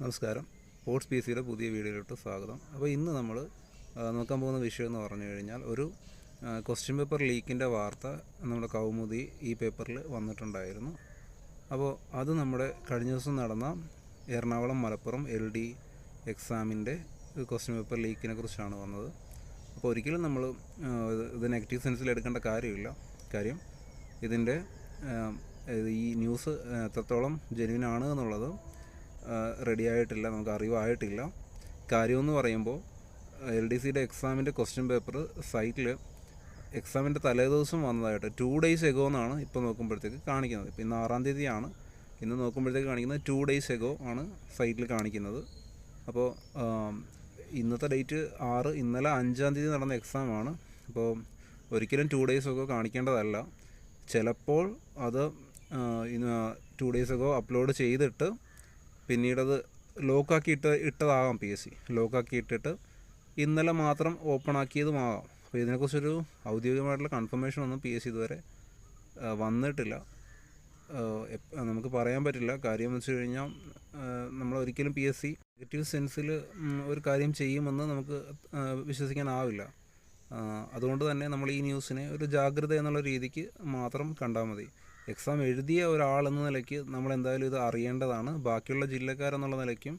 നമസ്കാരം. Sports P സിയുടെ പുതിയ വീഡിയോയിലോട്ട് സ്വാഗതം. അപ്പോൾ ഇന്ന് നമ്മൾ നോക്കാൻ പോകുന്ന വിഷയം എന്ന് പറഞ്ഞു കഴിഞ്ഞാൽ ഒരു ക്വസ്റ്റ്യൻ പേപ്പർ ലീക്കിൻ്റെ വാർത്ത നമ്മുടെ കൗമുദി ഈ പേപ്പറിൽ വന്നിട്ടുണ്ടായിരുന്നു. അപ്പോൾ അത് നമ്മുടെ കഴിഞ്ഞ ദിവസം നടന്ന എറണാകുളം മലപ്പുറം LD എക്സാമിൻ്റെ ക്വസ്റ്റ്യൻ പേപ്പർ ലീക്കിനെ കുറിച്ചാണ് വന്നത്. അപ്പോൾ ഒരിക്കലും നമ്മൾ ഇത് നെഗറ്റീവ് സെൻസിൽ എടുക്കേണ്ട കാര്യം ഇതിൻ്റെ ഈ ന്യൂസ് എത്രത്തോളം ജെന്യുവൻ ആണ് എന്നുള്ളത് റെഡി ആയിട്ടില്ല, നമുക്ക് അറിവായിട്ടില്ല. കാര്യമെന്ന് പറയുമ്പോൾ LDCയുടെ എക്സാമിൻ്റെ ക്വസ്റ്റ്യൻ പേപ്പർ സൈറ്റിൽ എക്സാമിൻ്റെ തലേദിവസം വന്നതായിട്ട് 2 days ago എന്നാണ് ഇപ്പോൾ നോക്കുമ്പോഴത്തേക്ക് കാണിക്കുന്നത്. ഇപ്പോൾ ഇന്ന് 6-ാം തീയതിയാണ്. ഇന്ന് നോക്കുമ്പോഴത്തേക്ക് കാണിക്കുന്നത് 2 days ago ആണ് സൈറ്റിൽ കാണിക്കുന്നത്. അപ്പോൾ ഇന്നത്തെ ഡേറ്റ് 6, ഇന്നലെ 5-ാം തീയതി നടന്ന എക്സാമാണ്. അപ്പോൾ ഒരിക്കലും 2 days ago കാണിക്കേണ്ടതല്ല. ചിലപ്പോൾ അത് 2 days ago അപ്ലോഡ് ചെയ്തിട്ട് പിന്നീടത് ലോക്കാക്കി ഇട്ടതാകാം. PSC ലോക്കാക്കി ഇട്ടിട്ട് ഇന്നലെ മാത്രം ഓപ്പൺ ആക്കിയതുമാകാം. അപ്പോൾ ഇതിനെക്കുറിച്ചൊരു ഔദ്യോഗികമായിട്ടുള്ള കൺഫർമേഷൻ ഒന്നും PSC ഇതുവരെ വന്നിട്ടില്ല. നമുക്ക് പറയാൻ പറ്റില്ല. കാര്യം എന്ന് വെച്ച് കഴിഞ്ഞാൽ നമ്മളൊരിക്കലും PSC നെഗറ്റീവ് സെൻസിൽ ഒരു കാര്യം ചെയ്യുമെന്ന് നമുക്ക് വിശ്വസിക്കാനാവില്ല. അതുകൊണ്ട് തന്നെ നമ്മൾ ഈ ന്യൂസിനെ ഒരു ജാഗ്രത എന്നുള്ള രീതിക്ക് മാത്രം കണ്ടാൽ മതി. എക്സാം എഴുതിയ ഒരാളെന്ന നിലയ്ക്ക് നമ്മൾ എന്തായാലും ഇത് അറിയേണ്ടതാണ്. ബാക്കിയുള്ള ജില്ലക്കാരെന്നുള്ള നിലയ്ക്കും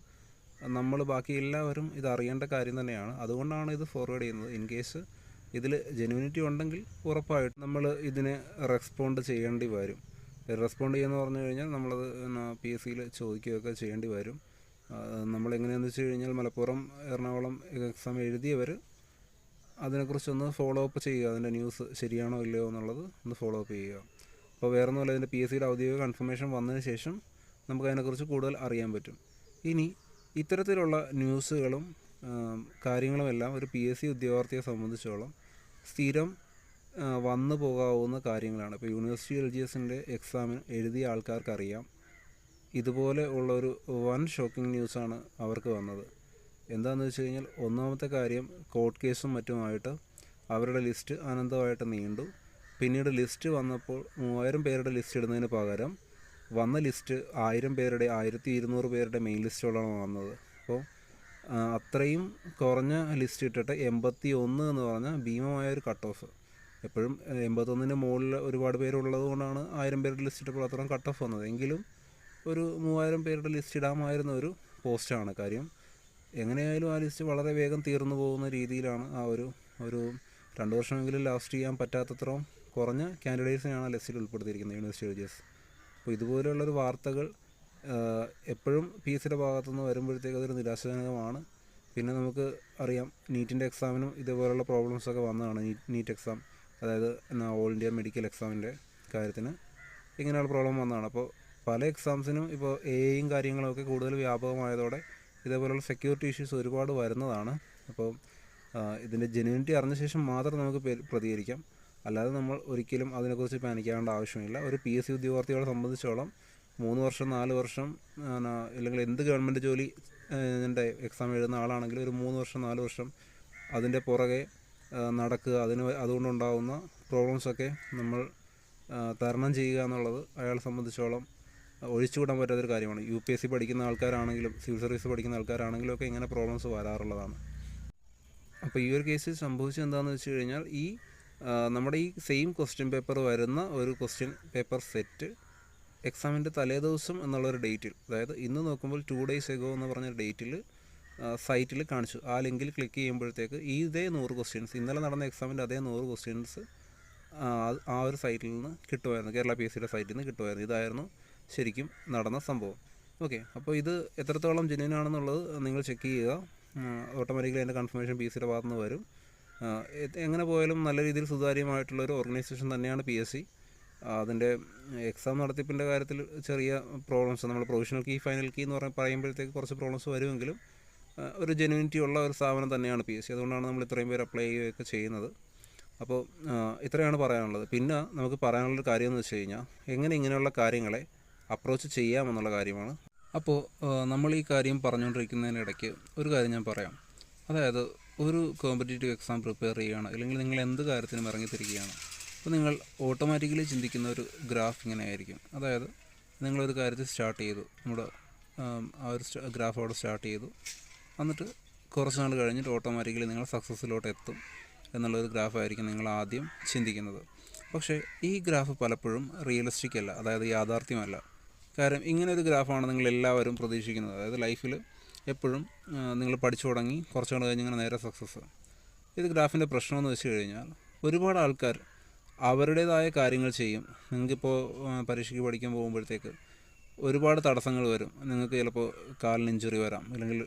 നമ്മൾ ബാക്കി എല്ലാവരും ഇത് അറിയേണ്ട കാര്യം തന്നെയാണ്. അതുകൊണ്ടാണ് ഇത് ഫോർവേഡ് ചെയ്യുന്നത്. ഇൻ കേസ് ഇതിൽ ജെന്യൂനിറ്റി ഉണ്ടെങ്കിൽ ഉറപ്പായിട്ടും നമ്മൾ ഇതിനെ റെസ്പോണ്ട് ചെയ്യേണ്ടി വരും. റെസ്പോണ്ട് ചെയ്യുമെന്ന് പറഞ്ഞു കഴിഞ്ഞാൽ നമ്മളത് PSCയിൽ ചോദിക്കുകയൊക്കെ ചെയ്യേണ്ടി വരും. നമ്മളെങ്ങനെയാണെന്ന് വെച്ച് കഴിഞ്ഞാൽ മലപ്പുറം എറണാകുളം എക്സാം എഴുതിയവർ അതിനെക്കുറിച്ചൊന്ന് ഫോളോ അപ്പ് ചെയ്യുക. അതിൻ്റെ ന്യൂസ് ശരിയാണോ ഇല്ലയോ എന്നുള്ളത് ഒന്ന് ഫോളോ അപ്പ് ചെയ്യുക. അപ്പോൾ വേറെ ഒന്നുമില്ല, ഇതിൻ്റെ PSCയുടെ ഔദ്യോഗിക കൺഫർമേഷൻ വന്നതിന് ശേഷം നമുക്കതിനെക്കുറിച്ച് കൂടുതൽ അറിയാൻ പറ്റും. ഇനി ഇത്തരത്തിലുള്ള ന്യൂസുകളും കാര്യങ്ങളുമെല്ലാം ഒരു PSC ഉദ്യോഗാർത്ഥിയെ സംബന്ധിച്ചോളം സ്ഥിരം വന്നു പോകാവുന്ന കാര്യങ്ങളാണ്. ഇപ്പോൾ യൂണിവേഴ്സിറ്റി LGSൻ്റെ എക്സാമിന് എഴുതിയ ആൾക്കാർക്കറിയാം ഇതുപോലെ ഉള്ളൊരു വൺ ഷോക്കിംഗ് ന്യൂസാണ് അവർക്ക് വന്നത്. എന്താണെന്ന് വെച്ച് കഴിഞ്ഞാൽ ഒന്നാമത്തെ കാര്യം, കോർട്ട് കേസും മറ്റുമായിട്ട് അവരുടെ ലിസ്റ്റ് അനന്തമായിട്ട് നീണ്ടു. പിന്നീട് ലിസ്റ്റ് വന്നപ്പോൾ 3000 പേരുടെ ലിസ്റ്റ് ഇടുന്നതിന് പകരം വന്ന ലിസ്റ്റ് 1000 പേരുടെ 1200 പേരുടെ മെയിൻ ലിസ്റ്റോളാണ് വന്നത്. അപ്പോൾ അത്രയും കുറഞ്ഞ ലിസ്റ്റ് ഇട്ടിട്ട് 81 എന്ന് പറഞ്ഞാൽ ഭീമമായൊരു കട്ട് ഓഫ്. എപ്പോഴും 81-ന് മുകളിൽ ഒരുപാട് പേരുള്ളത് കൊണ്ടാണ് 1000 പേരുടെ ലിസ്റ്റ് ഇട്ടപ്പോൾ അത്രയും കട്ട് ഓഫ് വന്നത്. എങ്കിലും ഒരു 3000 പേരുടെ ലിസ്റ്റ് ഇടാമായിരുന്ന ഒരു പോസ്റ്റാണ്. കാര്യം എങ്ങനെയായാലും ആ ലിസ്റ്റ് വളരെ വേഗം തീർന്നു പോകുന്ന രീതിയിലാണ് ഒരു 2 വർഷമെങ്കിലും ലാസ്റ്റ് ചെയ്യാൻ പറ്റാത്തത്രയും കുറഞ്ഞ കാൻഡിഡേറ്റ്സിനെയാണ് ലിസ്റ്റിൽ ഉൾപ്പെടുത്തിയിരിക്കുന്നത് യൂണിവേഴ്സിറ്റി LGS. അപ്പോൾ ഇതുപോലെയുള്ളൊരു വാർത്തകൾ എപ്പോഴും PSCയുടെ ഭാഗത്തുനിന്ന് വരുമ്പോഴത്തേക്ക് അതൊരു നിരാശാജനകമാണ്. പിന്നെ നമുക്ക് അറിയാം, നീറ്റിൻ്റെ എക്സാമിനും ഇതുപോലുള്ള പ്രോബ്ലംസൊക്കെ വന്നതാണ്. നീറ്റ് എക്സാം, അതായത് ഓൾ ഇന്ത്യ മെഡിക്കൽ എക്സാമിൻ്റെ കാര്യത്തിന് ഇങ്ങനെയുള്ള പ്രോബ്ലം വന്നതാണ്. അപ്പോൾ പല എക്സാംസിനും ഇപ്പോൾ AI കാര്യങ്ങളൊക്കെ കൂടുതൽ വ്യാപകമായതോടെ ഇതേപോലുള്ള സെക്യൂരിറ്റി ഇഷ്യൂസ് ഒരുപാട് വരുന്നതാണ്. അപ്പോൾ ഇതിൻ്റെ ജെന്യൂനിറ്റി അറിഞ്ഞ ശേഷം മാത്രം നമുക്ക് പ്രതികരിക്കാം. അല്ലാതെ നമ്മൾ ഒരിക്കലും അതിനെക്കുറിച്ച് പാനിക്കേണ്ട ആവശ്യമില്ല. ഒരു PSC ഉദ്യോഗാർത്ഥികളെ സംബന്ധിച്ചോളം 3 വർഷം 4 വർഷം അല്ലെങ്കിൽ എന്ത് ഗവൺമെൻറ് ജോലി എക്സാം എഴുതുന്ന ആളാണെങ്കിലും ഒരു 3 വർഷം 4 വർഷം അതിൻ്റെ പുറകെ നടക്കുക, അതുകൊണ്ടുണ്ടാകുന്ന പ്രോബ്ലംസൊക്കെ നമ്മൾ തരണം ചെയ്യുക എന്നുള്ളത് അയാളെ സംബന്ധിച്ചോളം ഒഴിച്ചുകൂടാൻ പറ്റാത്തൊരു കാര്യമാണ്. UPSC പഠിക്കുന്ന ആൾക്കാരാണെങ്കിലും സിവിൽ സർവീസ് പഠിക്കുന്ന ആൾക്കാരാണെങ്കിലും ഒക്കെ ഇങ്ങനെ പ്രോബ്ലംസ് വരാറുള്ളതാണ്. അപ്പോൾ ഈ ഒരു കേസിൽ സംഭവിച്ചത് എന്താണെന്ന് വെച്ച് കഴിഞ്ഞാൽ നമ്മുടെ ഈ സെയിം ക്വസ്റ്റ്യൻ പേപ്പർ വരുന്ന ഒരു ക്വസ്റ്റ്യൻ പേപ്പർ സെറ്റ് എക്സാമിൻ്റെ തലേദിവസം എന്നുള്ളൊരു ഡേറ്റിൽ, അതായത് ഇന്ന് നോക്കുമ്പോൾ 2 days ago എന്ന് പറഞ്ഞ ഡേറ്റിൽ സൈറ്റിൽ കാണിച്ചു. ആ ലിങ്കിൽ ക്ലിക്ക് ചെയ്യുമ്പോഴത്തേക്ക് ഇതേ 100 ക്വസ്റ്റ്യൻസ്, ഇന്നലെ നടന്ന എക്സാമിൻ്റെ അതേ 100 ക്വസ്റ്റ്യൻസ് ആ ഒരു സൈറ്റിൽ നിന്ന് കിട്ടുമായിരുന്നു, കേരള PSCയുടെ സൈറ്റിൽ നിന്ന് കിട്ടുമായിരുന്നു. ഇതായിരുന്നു ശരിക്കും നടന്ന സംഭവം. ഓക്കെ, അപ്പോൾ ഇത് എത്രത്തോളം ജെന്യുവൻ ആണെന്നുള്ളത് നിങ്ങൾ ചെക്ക് ചെയ്യുക. ഓട്ടോമാറ്റിക്കലി അതിൻ്റെ കൺഫർമേഷൻ PSCയുടെ ഭാഗത്തു നിന്ന് വരും. എങ്ങനെ പോയാലും നല്ല രീതിയിൽ സുതാര്യമായിട്ടുള്ളൊരു ഓർഗനൈസേഷൻ തന്നെയാണ് PSC. അതിൻ്റെ എക്സാം നടത്തിപ്പിൻ്റെ കാര്യത്തിൽ ചെറിയ പ്രോബ്ലംസ്, നമ്മൾ പ്രൊവിഷണൽ കീ ഫൈനൽ കീ എന്ന് പറയുമ്പോഴത്തേക്ക് കുറച്ച് പ്രോബ്ലംസ് വരുമെങ്കിലും ഒരു ജെന്യൂനിറ്റി ഉള്ള ഒരു സ്ഥാപനം തന്നെയാണ് PSC. അതുകൊണ്ടാണ് നമ്മൾ ഇത്രയും പേര് അപ്ലൈ ചെയ്യുകയൊക്കെ ചെയ്യുന്നത്. അപ്പോൾ ഇത്രയാണ് പറയാനുള്ളത്. പിന്നെ നമുക്ക് പറയാനുള്ളൊരു കാര്യം എന്ന് വെച്ച് കഴിഞ്ഞാൽ എങ്ങനെ ഇങ്ങനെയുള്ള കാര്യങ്ങളെ അപ്രോച്ച് ചെയ്യാമെന്നുള്ള കാര്യമാണ്. അപ്പോൾ നമ്മൾ ഈ കാര്യം പറഞ്ഞുകൊണ്ടിരിക്കുന്നതിനിടയ്ക്ക് ഒരു കാര്യം ഞാൻ പറയാം. അതായത് ഒരു കോമ്പറ്റേറ്റീവ് എക്സാം പ്രിപ്പയർ ചെയ്യുകയാണ്, അല്ലെങ്കിൽ നിങ്ങൾ എന്ത് കാര്യത്തിനും ഇറങ്ങിത്തിരിക്കുകയാണ്. അപ്പോൾ നിങ്ങൾ ഓട്ടോമാറ്റിക്കലി ചിന്തിക്കുന്ന ഒരു ഗ്രാഫ് ഇങ്ങനെ ആയിരിക്കും. അതായത് നിങ്ങളൊരു കാര്യത്തിൽ സ്റ്റാർട്ട് ചെയ്തു, നമ്മുടെ ആ ഒരു ഗ്രാഫ് അവിടെ സ്റ്റാർട്ട് ചെയ്തു. എന്നിട്ട് കുറച്ച് നാൾ കഴിഞ്ഞിട്ട് ഓട്ടോമാറ്റിക്കലി നിങ്ങൾ സക്സസ്സിലോട്ട് എത്തും എന്നുള്ളൊരു ഗ്രാഫായിരിക്കും നിങ്ങൾ ആദ്യം ചിന്തിക്കുന്നത്. പക്ഷേ ഈ ഗ്രാഫ് പലപ്പോഴും റിയലിസ്റ്റിക് അല്ല, അതായത് യാഥാർത്ഥ്യമല്ല. കാരണം ഇങ്ങനൊരു ഗ്രാഫാണ് നിങ്ങളെല്ലാവരും പ്രതീക്ഷിക്കുന്നത്. അതായത് ലൈഫിൽ എപ്പോഴും നിങ്ങൾ പഠിച്ചു തുടങ്ങി കുറച്ച് നാൾ കഴിഞ്ഞ് ഇങ്ങനെ നേരെ സക്സസ്. ഇത് ഗ്രാഫിൻ്റെ പ്രശ്നമെന്ന് വെച്ച് കഴിഞ്ഞാൽ ഒരുപാട് ആൾക്കാർ അവരുടേതായ കാര്യങ്ങൾ ചെയ്യും. നിങ്ങൾക്കിപ്പോൾ പരീക്ഷയ്ക്ക് പഠിക്കാൻ പോകുമ്പോഴത്തേക്ക് ഒരുപാട് തടസ്സങ്ങൾ വരും. നിങ്ങൾക്ക് ചിലപ്പോൾ കാലിന് ഇഞ്ചുറി വരാം, അല്ലെങ്കിൽ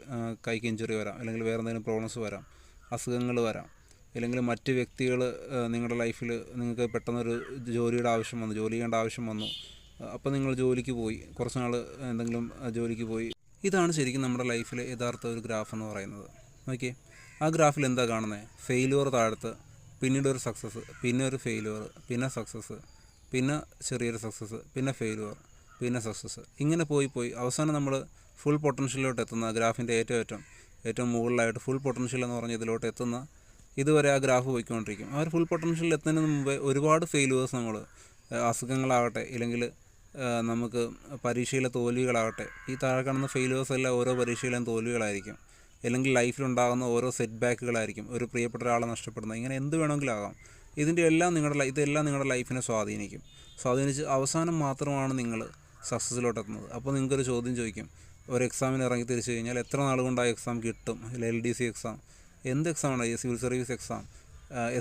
കൈക്ക് ഇഞ്ചുറി വരാം, അല്ലെങ്കിൽ വേറെ എന്തെങ്കിലും പ്രോബ്ലംസ് വരാം, അസുഖങ്ങൾ വരാം, അല്ലെങ്കിൽ മറ്റ് വ്യക്തികൾ നിങ്ങളുടെ ലൈഫിൽ നിങ്ങൾക്ക് പെട്ടെന്നൊരു ജോലിയുടെ ആവശ്യം വന്നു, ജോലി ചെയ്യേണ്ട ആവശ്യം വന്നു. അപ്പോൾ നിങ്ങൾ ജോലിക്ക് പോയി, കുറച്ച് നാൾ എന്തെങ്കിലും ജോലിക്ക് പോയി. ഇതാണ് ശരിക്കും നമ്മുടെ ലൈഫിലെ യഥാർത്ഥ ഒരു ഗ്രാഫ് എന്ന് പറയുന്നത്. ഓക്കെ, ആ ഗ്രാഫിൽ എന്താ കാണുന്നത്? ഫെയിലുവർ താഴത്ത്, പിന്നീട് ഒരു സക്സസ്, പിന്നെ ഒരു ഫെയിലുവർ, പിന്നെ സക്സസ്, പിന്നെ ചെറിയൊരു സക്സസ്, പിന്നെ ഫെയിലുവർ, പിന്നെ സക്സസ്. ഇങ്ങനെ പോയി അവസാനം നമ്മൾ ഫുൾ പൊട്ടൻഷ്യലിലോട്ട് എത്തുന്ന ഗ്രാഫിൻ്റെ ഏറ്റവും മുകളിലായിട്ട് ഫുൾ പൊട്ടൻഷ്യൽ എന്ന് പറഞ്ഞ ഇതിലോട്ട് എത്തുന്ന ഇതുവരെ ആ ഗ്രാഫ് പോയിക്കൊണ്ടിരിക്കും. ആ ഒരു ഫുൾ പൊട്ടൻഷ്യലിൽ എത്തുന്നതിന് മുമ്പേ ഒരുപാട് ഫെയിലുവേഴ്സ്, നമ്മൾ അസുഖങ്ങളാകട്ടെ, ഇല്ലെങ്കിൽ നമുക്ക് പരീക്ഷയിലെ തോൽവികളാകട്ടെ, ഈ താഴെ കാണുന്ന ഫെയിലുവേഴ്സ് എല്ലാം ഓരോ പരീക്ഷയിലെയും തോൽവികളായിരിക്കും, അല്ലെങ്കിൽ ലൈഫിലുണ്ടാകുന്ന ഓരോ സെറ്റ് ബാക്കുകളായിരിക്കും, ഒരു പ്രിയപ്പെട്ട ഒരാളെ നഷ്ടപ്പെടുന്നത്, ഇങ്ങനെ എന്ത് വേണമെങ്കിലും ആകാം. ഇതെല്ലാം നിങ്ങളുടെ ലൈഫിനെ സ്വാധീനിച്ച് അവസാനം മാത്രമാണ് നിങ്ങൾ സക്സസ്സിലോട്ടെത്തുന്നത്. അപ്പോൾ നിങ്ങൾക്കൊരു ചോദ്യം ചോദിക്കും, ഒരു എക്സാമിന് ഇറങ്ങി തിരിച്ചു കഴിഞ്ഞാൽ എത്ര നാൾ കൊണ്ട് ആ എക്സാം കിട്ടും? LDC എക്സാം, എന്ത് എക്സാമാണ്, civil service exam,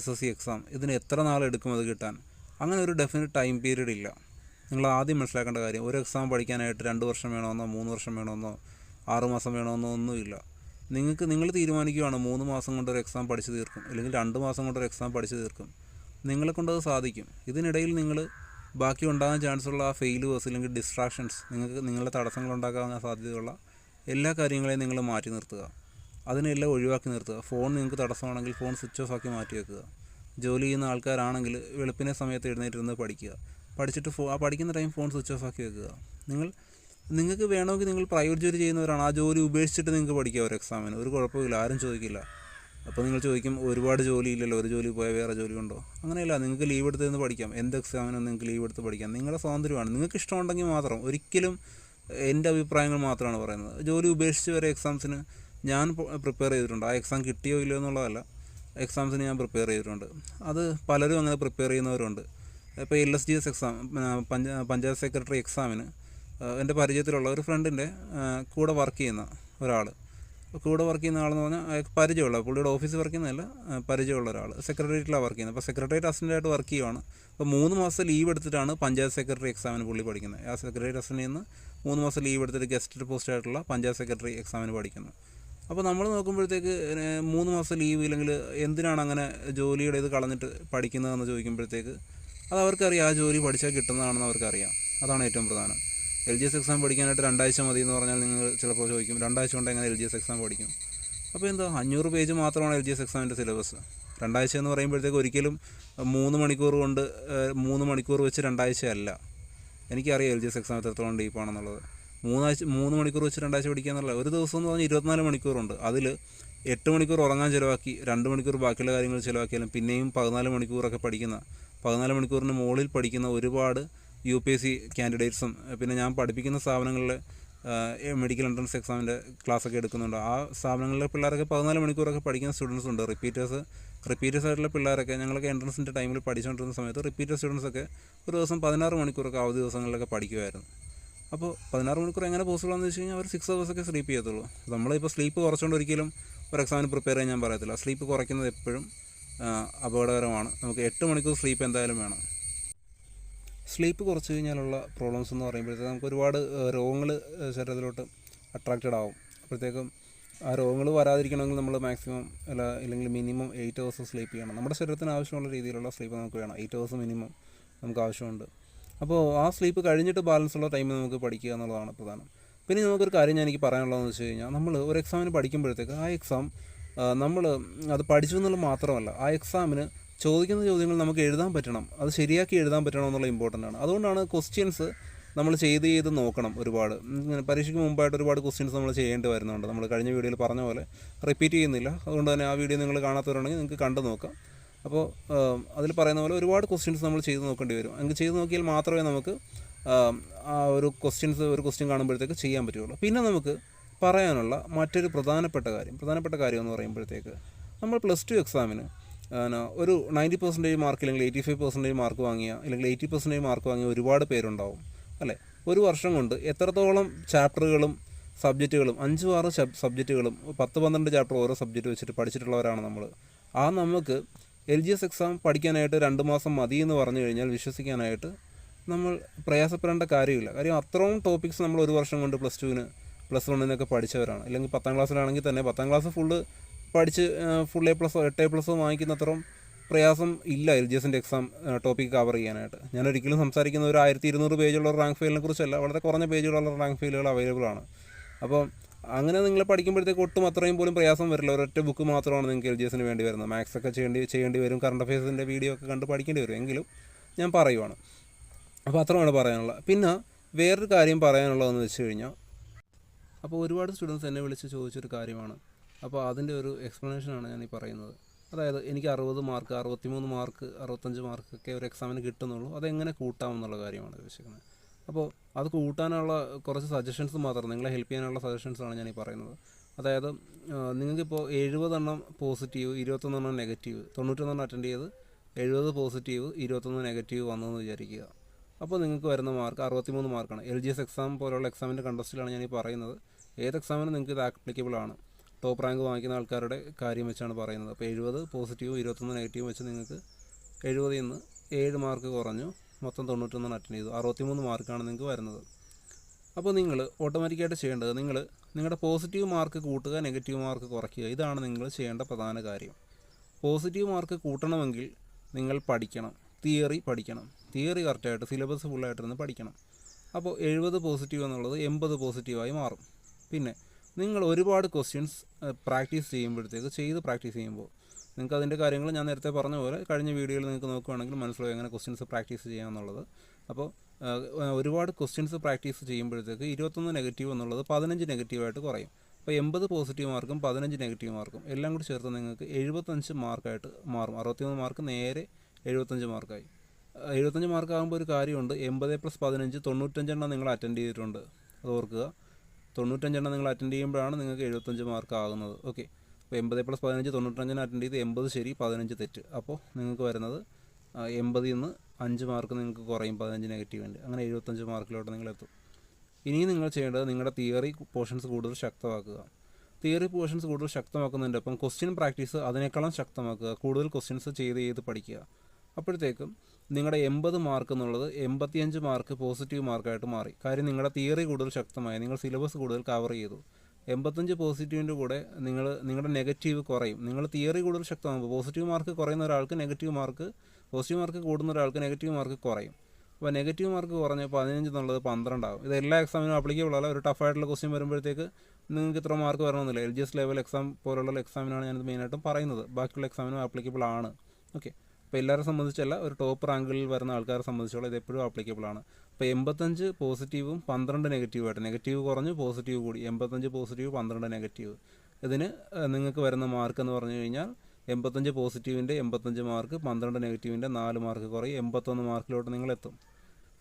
SSC exam, ഇതിന് എത്ര നാളെടുക്കും അത് കിട്ടാൻ? അങ്ങനെ ഒരു ഡെഫിനറ്റ് ടൈം പീരീഡ് ഇല്ല. നിങ്ങൾ ആദ്യം മനസ്സിലാക്കേണ്ട കാര്യം, ഒരു എക്സാം പഠിക്കാനായിട്ട് 2 വർഷം വേണമെന്നോ 3 വർഷം വേണമെന്നോ 6 മാസം വേണമെന്നോ ഒന്നുമില്ല. നിങ്ങൾ തീരുമാനിക്കുകയാണ് 3 മാസം കൊണ്ടൊരു എക്സാം പഠിച്ചു തീർക്കും, അല്ലെങ്കിൽ 2 മാസം കൊണ്ടൊരു എക്സാം പഠിച്ചു തീർക്കും. നിങ്ങളെ കൊണ്ടത് സാധിക്കും. ഇതിനിടയിൽ നിങ്ങൾ ബാക്കി ഉണ്ടാകാൻ ചാൻസുള്ള ആ ഫെയിലുവേഴ്സ്, അല്ലെങ്കിൽ ഡിസ്ട്രാക്ഷൻസ്, നിങ്ങളുടെ തടസ്സങ്ങൾ ഉണ്ടാകാൻ സാധ്യതയുള്ള എല്ലാ കാര്യങ്ങളെയും നിങ്ങൾ മാറ്റി നിർത്തുക, അതിനെല്ലാം ഒഴിവാക്കി നിർത്തുക. ഫോൺ നിങ്ങൾക്ക് തടസ്സമാണെങ്കിൽ ഫോൺ സ്വിച്ച് ഓഫ് ആക്കി മാറ്റി വെക്കുക. ജോലി ചെയ്യുന്ന ആൾക്കാരാണെങ്കിൽ വെളുപ്പിനെ സമയത്ത് എഴുന്നേറ്റിരുന്ന് പഠിക്കുക. പഠിച്ചിട്ട് ആ പഠിക്കുന്ന ടൈം ഫോൺ സ്വിച്ച് ഓഫ് ആക്കി വെക്കുക. നിങ്ങൾക്ക് വേണമെങ്കിൽ നിങ്ങൾ പ്രൈവറ്റ് ജോലി ചെയ്യുന്നവരാണ്, ആ ജോലി ഉപേക്ഷിച്ചിട്ട് നിങ്ങൾക്ക് പഠിക്കുക ഒരു എക്സാമിന്, ഒരു കുഴപ്പമില്ല, ആരും ചോദിക്കില്ല. അപ്പോൾ നിങ്ങൾ ചോദിക്കും, ഒരുപാട് ജോലി ഇല്ലല്ലോ, ഒരു ജോലി പോയാൽ വേറെ ജോലി ഉണ്ടോ? അങ്ങനെയല്ല, നിങ്ങൾക്ക് ലീവ് എടുത്ത് നിന്ന് പഠിക്കാം. എന്ത് എക്സാമിനും നിങ്ങൾക്ക് ലീവ് എടുത്ത് പഠിക്കാം. നിങ്ങളുടെ സ്വാതന്ത്ര്യമാണ്. നിങ്ങൾക്ക് ഇഷ്ടമുണ്ടെങ്കിൽ മാത്രം. ഒരിക്കലും എൻ്റെ അഭിപ്രായങ്ങൾ മാത്രമാണ് പറയുന്നത്. ജോലി ഉപേക്ഷിച്ച് വരെ എക്സാംസിന് ഞാൻ പ്രിപ്പയർ ചെയ്തിട്ടുണ്ട്. ആ എക്സാം കിട്ടിയോ ഇല്ലയോ എന്നുള്ളതല്ല, എക്സാംസിന് ഞാൻ പ്രിപ്പയർ ചെയ്തിട്ടുണ്ട്. അത് പലരും അങ്ങനെ പ്രിപ്പയർ ചെയ്യുന്നവരുണ്ട്. ഇപ്പോൾ LSGS എക്സാം, പഞ്ചായത്ത് സെക്രട്ടറി എക്സാമിന് എൻ്റെ പരിചയത്തിലുള്ള ഒരു ഫ്രണ്ടിൻ്റെ കൂടെ വർക്ക് ചെയ്യുന്ന ആളെന്ന് പറഞ്ഞാൽ പരിചയമുള്ള, പുള്ളിയുടെ ഓഫീസിൽ വർക്ക് ചെയ്യുന്നതല്ല, പരിചയമുള്ള ഒരാൾ സെക്രട്ടേറിയറ്റിലാണ് വർക്ക് ചെയ്യുന്നത്. അപ്പോൾ സെക്രട്ടേറിയറ്റ് അസിസ്റ്റൻ്റായിട്ട് വർക്ക് ചെയ്യുവാണ്. അപ്പോൾ 3 മാസം ലീവ് എടുത്തിട്ടാണ് പഞ്ചായത്ത് സെക്രട്ടറി എക്സാമിന് പുള്ളി പഠിക്കുന്നത്. ആ സെക്രട്ടേറിയറ്റ് അസിസ്റ്റൻ്റിൽ നിന്ന് 3 മാസം ലീവ് എടുത്തിട്ട് ഗസ്റ്റ് പോസ്റ്റ് ആയിട്ടുള്ള പഞ്ചായത്ത് സെക്രട്ടറി എക്സാമിന് പഠിക്കുന്നത്. അപ്പോൾ നമ്മൾ നോക്കുമ്പോഴത്തേക്ക് 3 മാസം ലീവ്, ഇല്ലെങ്കിൽ എന്തിനാണ് അങ്ങനെ ജോലിയുടെ ഇത് കളഞ്ഞിട്ട് പഠിക്കുന്നതെന്ന് ചോദിക്കുമ്പോഴത്തേക്ക് അത് അവർക്കറിയാം, ആ ജോലി പഠിച്ചാൽ കിട്ടുന്നതാണെന്ന് അവർക്കറിയാം. അതാണ് ഏറ്റവും പ്രധാനം. LGS എക്സാം പഠിക്കാനായിട്ട് 2 ആഴ്ച മതി എന്ന് പറഞ്ഞാൽ നിങ്ങൾ ചിലപ്പോൾ ചോദിക്കും, 2 ആഴ്ച കൊണ്ട് എങ്ങനെ LGS എക്സാം പഠിക്കും? അപ്പോൾ എന്താ, 500 പേജ് മാത്രമാണ് LGS എക്സാമിൻ്റെ സിലബസ്. 2 ആഴ്ച എന്ന് പറയുമ്പോഴത്തേക്ക് ഒരിക്കലും 3 മണിക്കൂർ കൊണ്ട് 3 മണിക്കൂർ വെച്ച് 2 ആഴ്ചയല്ല. എനിക്കറിയാം LGS എക്സാം എത്രത്തോളം ഡീപ്പാണെന്നുള്ളത്. 3 മണിക്കൂർ വെച്ച് 2 ആഴ്ച പഠിക്കുക എന്നുള്ള, ഒരു ദിവസം എന്ന് പറഞ്ഞാൽ 24 മണിക്കൂറുണ്ട്. അതിൽ 8 മണിക്കൂർ ഉറങ്ങാൻ ചിലവാക്കി, 2 മണിക്കൂർ ബാക്കിയുള്ള കാര്യങ്ങൾ ചിലവാക്കിയാലും പിന്നെയും 14 മണിക്കൂറൊക്കെ പഠിക്കുന്ന, 14 മണിക്കൂറിന് മുകളിൽ പഠിക്കുന്ന ഒരുപാട് UPSC കാൻഡിഡേറ്റ്സും, പിന്നെ ഞാൻ പഠിപ്പിക്കുന്ന സ്ഥാപനങ്ങളിൽ മെഡിക്കൽ എൻട്രൻസ് എക്സാമിൻ്റെ ക്ലാസ്സൊക്കെ എടുക്കുന്നുണ്ട്. ആ സ്ഥാപനങ്ങളിലെ പിള്ളേരൊക്കെ 14 മണിക്കൂറൊക്കെ പഠിക്കുന്ന സ്റ്റുഡൻസ് ഉണ്ട്. റിപ്പീറ്റേഴ്സ് ആയിട്ടുള്ള പിള്ളേരൊക്കെ, ഞങ്ങളൊക്കെ എൻട്രൻസിൻ്റെ ടൈമിൽ പഠിച്ചുകൊണ്ടിരുന്ന സമയത്ത് റിപ്പീറ്റർ സ്റ്റുഡൻസൊക്കെ ഒരു ദിവസം 16 മണിക്കൂറൊക്കെ അവധി ദിവസങ്ങളിലൊക്കെ പഠിക്കുമായിരുന്നു. അപ്പോൾ 16 മണിക്കൂർ എങ്ങനെ പോസിബിൾ ആണെന്ന് വെച്ച് കഴിഞ്ഞാൽ അവർ 6 hours സ്ലീപ്പ് ചെയ്യത്തുള്ളൂ. നമ്മളിപ്പോൾ സ്ലീപ്പ് കുറച്ചുകൊണ്ട് ഒരിക്കലും ഒരു എക്സാമിന് പ്രിപ്പയർ ചെയ്യാൻ ഞാൻ പറയത്തില്ല. സ്ലീപ്പ് കുറയ്ക്കുന്നത് എപ്പോഴും അപകടകരമാണ്. നമുക്ക് 8 മണിക്കൂർ സ്ലീപ്പ് എന്തായാലും വേണം. സ്ലീപ്പ് കുറച്ച് കഴിഞ്ഞാലുള്ള പ്രോബ്ലംസ് എന്ന് പറയുമ്പോഴത്തേക്ക് നമുക്ക് ഒരുപാട് രോഗങ്ങൾ ശരീരത്തിലോട്ട് അട്രാക്റ്റഡ് ആവും. അപ്പോഴത്തേക്കും ആ രോഗങ്ങൾ വരാതിരിക്കണമെങ്കിൽ നമ്മൾ മാക്സിമം ഇല്ലെങ്കിൽ മിനിമം 8 hours സ്ലീപ്പ് ചെയ്യണം. നമ്മുടെ ശരീരത്തിന് ആവശ്യമുള്ള രീതിയിലുള്ള സ്ലീപ്പ് നമുക്ക് വേണം. 8 hours മിനിമം നമുക്ക് ആവശ്യമുണ്ട്. അപ്പോൾ ആ സ്ലീപ്പ് കഴിഞ്ഞിട്ട് ബാലൻസുള്ള ടൈമിൽ നമുക്ക് പഠിക്കുക എന്നുള്ളതാണ് പ്രധാനം. പിന്നെ നമുക്കൊരു കാര്യം എനിക്ക് പറയാനുള്ളതെന്ന് വെച്ച് കഴിഞ്ഞാൽ, നമ്മൾ ഒരു എക്സാമിന് പഠിക്കുമ്പോഴത്തേക്ക് ആ എക്സാം നമ്മൾ അത് പഠിച്ചു എന്നുള്ളത് മാത്രമല്ല, ആ എക്സാമിന് ചോദിക്കുന്ന ചോദ്യങ്ങൾ നമുക്ക് എഴുതാൻ പറ്റണം, അത് ശരിയാക്കി എഴുതാൻ പറ്റണം എന്നുള്ള ഇമ്പോർട്ടൻ്റ് ആണ്. അതുകൊണ്ടാണ് ക്വസ്റ്റ്യൻസ് നമ്മൾ ചെയ്ത് നോക്കണം. ഒരുപാട് പരീക്ഷയ്ക്ക് മുമ്പായിട്ട് ഒരുപാട് ക്വസ്റ്റ്യൻസ് നമ്മൾ ചെയ്യേണ്ടി വരുന്നുണ്ട്. നമ്മൾ കഴിഞ്ഞ വീഡിയോയിൽ പറഞ്ഞ പോലെ റിപ്പീറ്റ് ചെയ്യുന്നില്ല. അതുകൊണ്ട് തന്നെ ആ വീഡിയോ നിങ്ങൾ കാണാത്തവരുണ്ടെങ്കിൽ നിങ്ങൾക്ക് കണ്ടു നോക്കാം. അപ്പോൾ അതിൽ പറയുന്ന പോലെ ഒരുപാട് ക്വസ്റ്റ്യൻസ് നമ്മൾ ചെയ്ത് നോക്കേണ്ടി വരും. അങ്ങനെ ചെയ്ത് നോക്കിയാൽ മാത്രമേ നമുക്ക് ആ ഒരു ക്വസ്റ്റ്യൻ കാണുമ്പോഴത്തേക്ക് ചെയ്യാൻ പറ്റുള്ളൂ. പിന്നെ നമുക്ക് പറയാനുള്ള മറ്റൊരു പ്രധാനപ്പെട്ട കാര്യം എന്ന് പറയുമ്പോഴത്തേക്ക് നമ്മൾ +2 എക്സാമിന് ഒരു 90% മാർക്ക് അല്ലെങ്കിൽ 85% മാർക്ക് വാങ്ങിയ അല്ലെങ്കിൽ 80% മാർക്ക് വാങ്ങിയ ഒരുപാട് പേരുണ്ടാവും അല്ലേ. ഒരു വർഷം കൊണ്ട് എത്രത്തോളം ചാപ്റ്ററുകളും സബ്ജക്റ്റുകളും 5-6 സബ്ജക്റ്റുകളും 10-12 ചാപ്റ്റർ ഓരോ സബ്ജക്റ്റ് വെച്ചിട്ട് പഠിച്ചിട്ടുള്ളവരാണ് നമ്മൾ. നമുക്ക് LGS എക്സാം പഠിക്കാനായിട്ട് 2 മാസം മതി എന്ന് പറഞ്ഞു കഴിഞ്ഞാൽ വിശ്വസിക്കാനായിട്ട് നമ്മൾ പ്രയാസപ്പെടേണ്ട കാര്യമില്ല. കാര്യം അത്രയും ടോപ്പിക്സ് നമ്മൾ ഒരു വർഷം കൊണ്ട് +2-ന് +1-നൊക്കെ പഠിച്ചവരാണ്. അല്ലെങ്കിൽ 10ാം ക്ലാസ്സിലാണെങ്കിൽ തന്നെ 10ാം ക്ലാസ് ഫുള്ള് പഠിച്ച് ഫുൾ A+, 8A+ വാങ്ങിക്കുന്ന അത്രയും പ്രയാസം ഇല്ല LGSൻ്റെ എക്സാം ടോപ്പിക്ക് കവർ ചെയ്യാനായിട്ട്. ഞാനൊരിക്കലും സംസാരിക്കുന്ന ഒരു 1200 പേജുള്ള റാങ്ക് ഫയലിനെ കുറിച്ചല്ല, വളരെ കുറഞ്ഞ പേജുകളുള്ള റാങ്ക് ഫയലുകൾ അവൈലബിൾ ആണ്. അപ്പോൾ അങ്ങനെ നിങ്ങൾ പഠിക്കുമ്പോഴത്തേക്ക് ഒട്ടും അത്രയും പോലും പ്രയാസം വരില്ല. ഒരൊറ്റ ബുക്ക് മാത്രമാണ് നിങ്ങൾക്ക് LGSന് വേണ്ടി വരുന്നത്. മാത്സൊക്കെ ചെയ്യേണ്ടി വരും, കറണ്ട് അഫയേഴ്സിൻ്റെ വീഡിയോ ഒക്കെ കണ്ട് പഠിക്കേണ്ടി വരും. എങ്കിലും ഞാൻ പറയുവാണ്. അപ്പോൾ അത്രയാണ് പറയാനുള്ളത്. പിന്നെ വേറൊരു കാര്യം പറയാനുള്ളതെന്ന് വെച്ച് കഴിഞ്ഞാൽ, അപ്പോൾ ഒരുപാട് സ്റ്റുഡൻസ് എന്നെ വിളിച്ച് ചോദിച്ചൊരു കാര്യമാണ്. അപ്പോൾ അതിൻ്റെ ഒരു എക്സ്പ്ലനേഷനാണ് ഞാൻ ഈ പറയുന്നത്. അതായത് എനിക്ക് 60 മാർക്ക്, 63 മാർക്ക്, 65 മാർക്കൊക്കെ ഒരു എക്സാമിന് കിട്ടുന്നുള്ളൂ, അതെങ്ങനെ കൂട്ടാമെന്നുള്ള കാര്യമാണ് ചോദിച്ചിരിക്കുന്നത്. അപ്പോൾ അത് കൂട്ടാനുള്ള കുറച്ച് സജഷൻസ് മാത്രം, നിങ്ങളെ ഹെൽപ്പ് ചെയ്യാനുള്ള സജഷൻസാണ് ഞാൻ ഈ പറയുന്നത്. അതായത് നിങ്ങൾക്കിപ്പോൾ 70 എണ്ണം പോസിറ്റീവ്, 21 എണ്ണം നെഗറ്റീവ്, 91 എണ്ണം അറ്റൻഡ് ചെയ്ത് 70 പോസിറ്റീവ് 21 നെഗറ്റീവ് വന്നതെന്ന് വിചാരിക്കുക. അപ്പോൾ നിങ്ങൾക്ക് വരുന്ന മാർക്ക് 63 മാർക്കാണ്. LGS എക്സാം പോലുള്ള എക്സാമിൻ്റെ കണ്ടസ്റ്റിലാണ് ഞാൻ ഈ പറയുന്നത്. ഏത് എക്സാമിനും നിങ്ങൾക്ക് ഇത് ആപ്ലിക്കബിൾ ആണ്. ടോപ്പ് റാങ്ക് വാങ്ങിക്കുന്ന ആൾക്കാരുടെ കാര്യം വെച്ചാണ് പറയുന്നത്. അപ്പോൾ 70 പോസിറ്റീവ് 21 നെഗറ്റീവ് വെച്ച് നിങ്ങൾക്ക് 70-ൽ നിന്ന് 7 മാർക്ക് കുറഞ്ഞു, മൊത്തം 91 അറ്റൻഡ് ചെയ്തു, 63 മാർക്കാണ് നിങ്ങൾക്ക് വരുന്നത്. അപ്പോൾ നിങ്ങൾ ഓട്ടോമാറ്റിക്കായിട്ട് ചെയ്യേണ്ടത്, നിങ്ങളുടെ പോസിറ്റീവ് മാർക്ക് കൂട്ടുക, നെഗറ്റീവ് മാർക്ക് കുറയ്ക്കുക. ഇതാണ് നിങ്ങൾ ചെയ്യേണ്ട പ്രധാന കാര്യം. പോസിറ്റീവ് മാർക്ക് കൂട്ടണമെങ്കിൽ നിങ്ങൾ പഠിക്കണം, തിയറി പഠിക്കണം. തിയറി കറക്റ്റായിട്ട് സിലബസ് ഫുള്ളായിട്ടിരുന്ന് പഠിക്കണം. അപ്പോൾ 70 പോസിറ്റീവ് എന്നുള്ളത് 80 പോസിറ്റീവായി മാറും. പിന്നെ നിങ്ങൾ ഒരുപാട് ക്വസ്റ്റ്യൻസ് പ്രാക്ടീസ് ചെയ്യുമ്പോൾ നിങ്ങൾക്ക് അതിൻ്റെ കാര്യങ്ങൾ ഞാൻ നേരത്തെ പറഞ്ഞ പോലെ കഴിഞ്ഞ വീഡിയോയിൽ നിങ്ങൾക്ക് നോക്കുകയാണെങ്കിൽ മനസ്സിലാവും എങ്ങനെ ക്വസ്റ്റ്യൻസ് പ്രാക്ടീസ് ചെയ്യാമെന്നുള്ളത്. അപ്പോൾ ഒരുപാട് ക്വസ്റ്റ്യൻസ് പ്രാക്ടീസ് ചെയ്യുമ്പോഴത്തേക്ക് 21 നെഗറ്റീവ് എന്നുള്ളത് 15 നെഗറ്റീവായിട്ട് കുറയും. അപ്പോൾ 80 പോസിറ്റീവ് മാർക്കും 15 നെഗറ്റീവ് മാർക്കും എല്ലാം കൂടി ചേർത്ത് നിങ്ങൾക്ക് 75 മാർക്കായിട്ട് മാറും. 63 മാർക്ക് നേരെ 75 മാർക്കായി. 75 മാർക്കാകുമ്പോൾ ഒരു കാര്യമുണ്ട്, 80 + 15 95 എണ്ണം നിങ്ങൾ അറ്റൻഡ് ചെയ്തിട്ടുണ്ട്, അത് ഓർക്കുക. 95 എണ്ണം നിങ്ങൾ അറ്റൻഡ് ചെയ്യുമ്പോഴാണ് നിങ്ങൾക്ക് 75 മാർക്ക് ആകുന്നത്. ഓക്കെ, അപ്പോൾ 80 + 15 95 അറ്റൻഡ് ചെയ്ത് 80 ശരി 15 തെറ്റ്. അപ്പോൾ നിങ്ങൾക്ക് വരുന്നത് 80-ൽ നിന്ന് 5 മാർക്ക് നിങ്ങൾക്ക് കുറയും, 15 നെഗറ്റീവിൻ്റെ. അങ്ങനെ 75 മാർക്കിലോട്ട് നിങ്ങൾ എത്തും. ഇനിയും നിങ്ങൾ ചെയ്യേണ്ടത് നിങ്ങളുടെ തിയറി പോർഷൻസ് കൂടുതൽ ശക്തമാക്കുക. തിയറി പോർഷൻസ് കൂടുതൽ ശക്തമാക്കുന്നതിൻ്റെ ഒപ്പം ക്വസ്റ്റ്യൻ പ്രാക്ടീസ് അതിനേക്കാളും ശക്തമാക്കുക. കൂടുതൽ ക്വസ്റ്റ്യൻസ് ചെയ്ത് പഠിക്കുക. അപ്പോഴത്തേക്കും നിങ്ങളുടെ 80 മാർക്ക് എന്നുള്ളത് 85 മാർക്ക് പോസിറ്റീവ് മാർക്കായിട്ട് മാറി. കാര്യം നിങ്ങളുടെ തിയറി കൂടുതൽ ശക്തമായി, നിങ്ങൾ സിലബസ് കൂടുതൽ കവർ ചെയ്തു. 85 പോസിറ്റീവിൻ്റെ കൂടെ നിങ്ങളുടെ നെഗറ്റീവ് കുറയും. നിങ്ങൾ തിയറി കൂടുതൽ ശക്തമാകുമ്പോൾ പോസിറ്റീവ് മാർക്ക് കുറയുന്ന ഒരാൾക്ക് പോസിറ്റീവ് മാർക്ക് കൂടുന്ന ഒരാൾക്ക് നെഗറ്റീവ് മാർക്ക് കുറയും. അപ്പോൾ നെഗറ്റീവ് മാർക്ക് കുറഞ്ഞ് 15 എന്നുള്ളത് 12 ആകും. ഇത് എല്ലാ എക്സാമിനും ആപ്ലിക്കബിൾ അല്ല. ഒരു ടഫായിട്ടുള്ള ക്വസ്റ്റ്യൻ വരുമ്പോഴത്തേക്ക് നിങ്ങൾക്ക് ഇത്ര മാർക്ക് വരണമെന്നില്ല. LGS ലെവൽ എക്സാം പോലുള്ള എക്സാമിനാണ് ഞാനിത് മെയിനായിട്ടും പറയുന്നത്. ബാക്കിയുള്ള എക്സാമിനും ആപ്ലിക്കബിൾ ആണ്. ഓക്കെ, അപ്പോൾ എല്ലാവരെ സംബന്ധിച്ചല്ല, ഒരു ടോപ്പ് റാങ്കിൽ വരുന്ന ആൾക്കാരെ സംബന്ധിച്ചോളം ഇത് എപ്പോഴും ആപ്ലിക്കബിൾ ആണ്. അപ്പോൾ 85 പോസിറ്റീവും 12 നെഗറ്റീവായിട്ട്, നെഗറ്റീവ് കുറഞ്ഞ് പോസിറ്റീവ് കൂടി, 85 പോസിറ്റീവ് 12 നെഗറ്റീവ്. ഇതിന് നിങ്ങൾക്ക് വരുന്ന മാർക്ക് എന്ന് പറഞ്ഞു കഴിഞ്ഞാൽ 85 പോസിറ്റീവിൻ്റെ 85 മാർക്ക്, 12 നെഗറ്റീവിൻ്റെ 4 മാർക്ക് കുറയും, 81 മാർക്കിലോട്ട് നിങ്ങളെത്തും.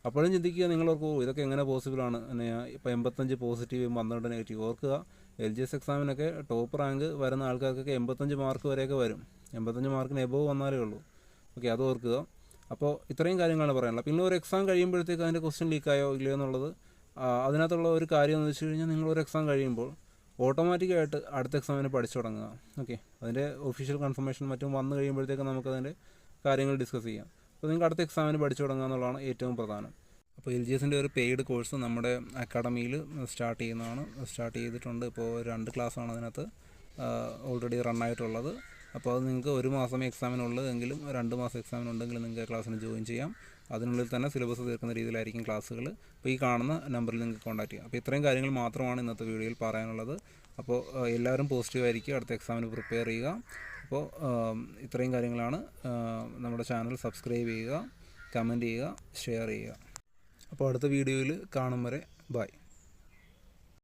അപ്പോഴും ചിന്തിക്കുക, നിങ്ങളോർക്കോ ഇതൊക്കെ എങ്ങനെ പോസിബിളാണ്? ഇപ്പോൾ 85 പോസിറ്റീവ് 12 നെഗറ്റീവ്. ഓർക്കുക, LGS എക്സാമിനൊക്കെ ടോപ്പ് റാങ്ക് വരുന്ന ആൾക്കാർക്കൊക്കെ 85 മാർക്ക് വരെയൊക്കെ വരും. 85 മാർക്കിന് എബോവ് വന്നാലേ ഉള്ളൂ. ഓക്കെ, അത് ഓർക്കുക. അപ്പോൾ ഇത്രയും കാര്യങ്ങളാണ് പറയാനുള്ളത്. പിന്നെ ഒരു എക്സാം കഴിയുമ്പോഴത്തേക്ക് അതിൻ്റെ ക്വസ്റ്റ്യൻ ലീക്കായോ ഇല്ലയോ എന്നുള്ളത്, അതിനകത്തുള്ള ഒരു കാര്യം എന്ന് വെച്ച് കഴിഞ്ഞാൽ നിങ്ങളൊരു എക്സാം കഴിയുമ്പോൾ ഓട്ടോമാറ്റിക്കായിട്ട് അടുത്ത എക്സാമിന് പഠിച്ചു തുടങ്ങുക. ഓക്കെ, അതിൻ്റെ ഒഫീഷ്യൽ കൺഫർമേഷൻ മറ്റും വന്നു കഴിയുമ്പോഴത്തേക്ക് നമുക്കതിൻ്റെ കാര്യങ്ങൾ ഡിസ്കസ് ചെയ്യാം. അപ്പോൾ നിങ്ങൾക്ക് അടുത്ത എക്സാമിന് പഠിച്ചു തുടങ്ങുക എന്നുള്ളതാണ് ഏറ്റവും പ്രധാനം. അപ്പോൾ LGSൻ്റെ ഒരു പെയ്ഡ് കോഴ്സ് നമ്മുടെ അക്കാഡമിയിൽ സ്റ്റാർട്ട് ചെയ്തിട്ടുണ്ട്. ഇപ്പോൾ 2 ക്ലാസ്സാണ് അതിനകത്ത് ഓൾറെഡി റണ്ണായിട്ടുള്ളത്. അപ്പോൾ അത് നിങ്ങൾക്ക് 1 മാസം എക്സാമിനുള്ളത് എങ്കിലും 2 മാസം എക്സാമിനുണ്ടെങ്കിലും നിങ്ങൾക്ക് ക്ലാസ്സിന് ജോയിൻ ചെയ്യാം. അതിനുള്ളിൽ തന്നെ സിലബസ് തീർക്കുന്ന രീതിയിലായിരിക്കും ക്ലാസ്സുകൾ. അപ്പോൾ ഈ കാണുന്ന നമ്പറിൽ നിങ്ങൾക്ക് കോൺടാക്ട് ചെയ്യാം. അപ്പോൾ ഇത്രയും കാര്യങ്ങൾ മാത്രമാണ് ഇന്നത്തെ വീഡിയോയിൽ പറയാനുള്ളത്. അപ്പോൾ എല്ലാവരും പോസിറ്റീവായിരിക്കും, അടുത്ത എക്സാമിന് പ്രിപ്പയർ ചെയ്യുക. അപ്പോൾ ഇത്രയും കാര്യങ്ങളാണ്. നമ്മുടെ ചാനൽ സബ്സ്ക്രൈബ് ചെയ്യുക, കമൻറ്റ് ചെയ്യുക, ഷെയർ ചെയ്യുക. അപ്പോൾ അടുത്ത വീഡിയോയിൽ കാണും വരെ ബൈ.